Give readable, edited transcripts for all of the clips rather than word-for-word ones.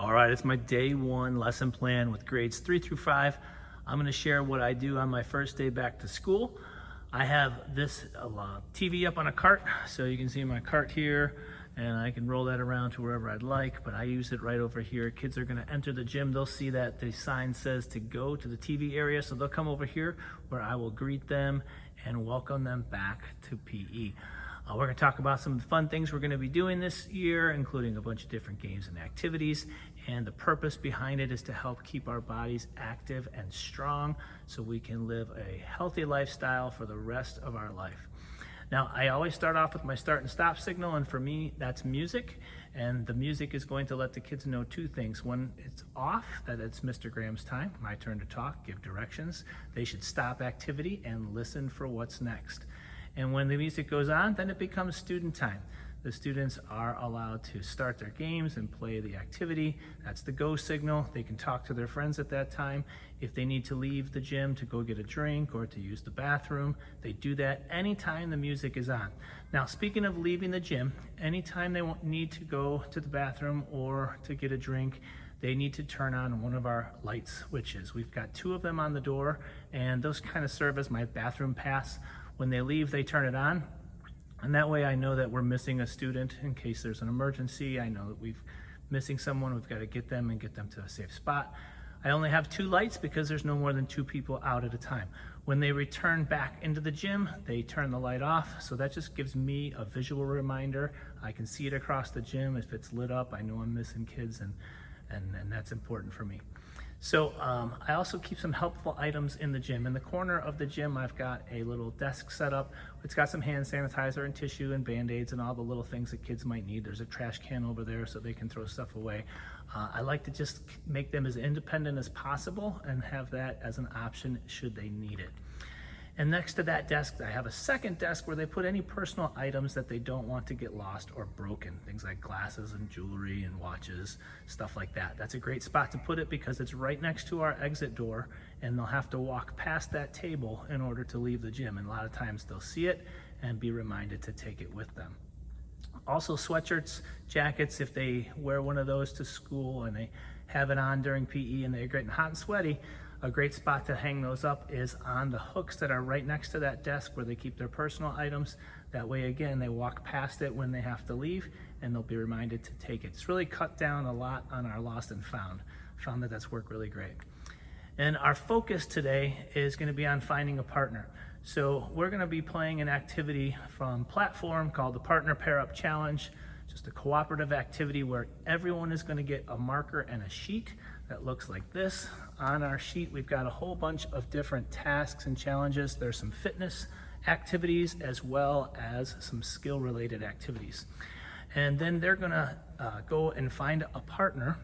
All right, it's my day one lesson plan with grades 3 through 5. I'm going to share what I do on my first day back to school. I have this TV up on a cart, so you can see my cart here, and I can roll that around to wherever I'd like, but I use it right over here. Kids are going to enter the gym. They'll see that the sign says to go to the TV area, so they'll come over here where I will greet them and welcome them back to PE. We're going to talk about some of the fun things we're going to be doing this year, including a bunch of different games and activities. And the purpose behind it is to help keep our bodies active and strong so we can live a healthy lifestyle for the rest of our life. Now, I always start off with my start and stop signal, and for me, that's music. And the music is going to let the kids know two things. When it's off, that it's Mr. Graham's time, my turn to talk, give directions. They should stop activity and listen for what's next. And when the music goes on, then it becomes student time. The students are allowed to start their games and play the activity. That's the go signal. They can talk to their friends at that time. If they need to leave the gym to go get a drink or to use the bathroom, they do that anytime the music is on. Now, speaking of leaving the gym, anytime they need to go to the bathroom or to get a drink, they need to turn on one of our light switches. We've got two of them on the door, and those kind of serve as my bathroom pass. When they leave, they turn it on, and that way I know that we're missing a student in case there's an emergency. I know that we're missing someone. We've got to get them and get them to a safe spot. I only have two lights because there's no more than two people out at a time. When they return back into the gym, they turn the light off, so that just gives me a visual reminder. I can see it across the gym. If it's lit up, I know I'm missing kids, and that's important for me. So I also keep some helpful items in the gym. In the corner of the gym, I've got a little desk set up. It's got some hand sanitizer and tissue and Band-Aids and all the little things that kids might need. There's a trash can over there so they can throw stuff away. I like to just make them as independent as possible and have that as an option should they need it. And next to that desk, I have a second desk where they put any personal items that they don't want to get lost or broken. Things like glasses and jewelry and watches, stuff like that. That's a great spot to put it because it's right next to our exit door, and they'll have to walk past that table in order to leave the gym. And a lot of times they'll see it and be reminded to take it with them. Also, sweatshirts, jackets, if they wear one of those to school and they have it on during PE and they're getting hot and sweaty, a great spot to hang those up is on the hooks that are right next to that desk where they keep their personal items. That way, again, they walk past it when they have to leave and they'll be reminded to take it. It's really cut down a lot on our lost and found. Found that that's worked really great. And our focus today is going to be on finding a partner. So we're going to be playing an activity from Platform called the Partner Pair Up Challenge. Just a cooperative activity where everyone is going to get a marker and a sheet that looks like this. On our sheet, we've got a whole bunch of different tasks and challenges. There's some fitness activities as well as some skill-related activities. And then they're going to go and find a partner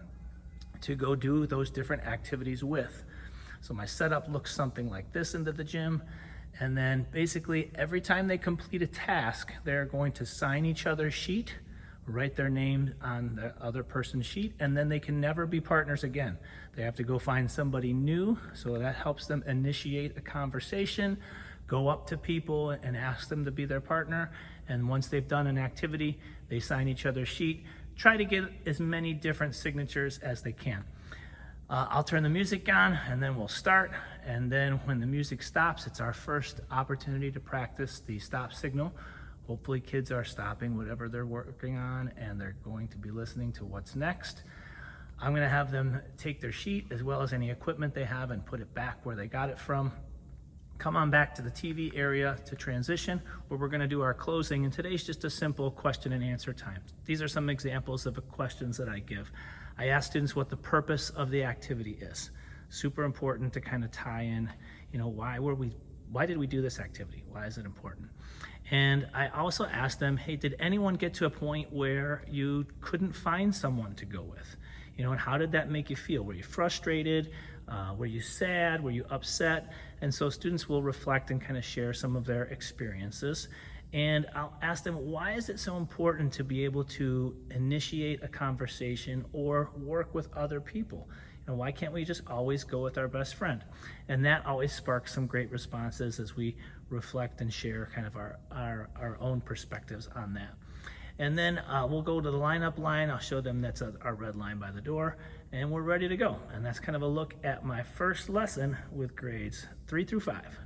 to go do those different activities with. So my setup looks something like this into the gym. And then basically every time they complete a task, they're going to sign each other's sheet, write their name on the other person's sheet, and then they can never be partners again. They have to go find somebody new, so that helps them initiate a conversation, go up to people and ask them to be their partner, and once they've done an activity, they sign each other's sheet, try to get as many different signatures as they can. I'll turn the music on and then we'll start, and then when the music stops, it's our first opportunity to practice the stop signal. Hopefully kids are stopping whatever they're working on and they're going to be listening to what's next. I'm going to have them take their sheet as well as any equipment they have and put it back where they got it from. Come on back to the TV area to transition where we're going to do our closing, and today's just a simple question and answer time. These are some examples of the questions that I give. I ask students what the purpose of the activity is. Super important to kind of tie in, why did we do this activity? Why is it important? And I also asked them, hey, did anyone get to a point where you couldn't find someone to go with? And how did that make you feel? Were you frustrated? Were you sad? Were you upset? And so students will reflect and kind of share some of their experiences. And I'll ask them, why is it so important to be able to initiate a conversation or work with other people? Why can't we just always go with our best friend? And that always sparks some great responses as we reflect and share kind of our own perspectives on that. And then we'll go to the lineup line. I'll show them that's our red line by the door, and we're ready to go. And that's kind of a look at my first lesson with grades 3 through 5.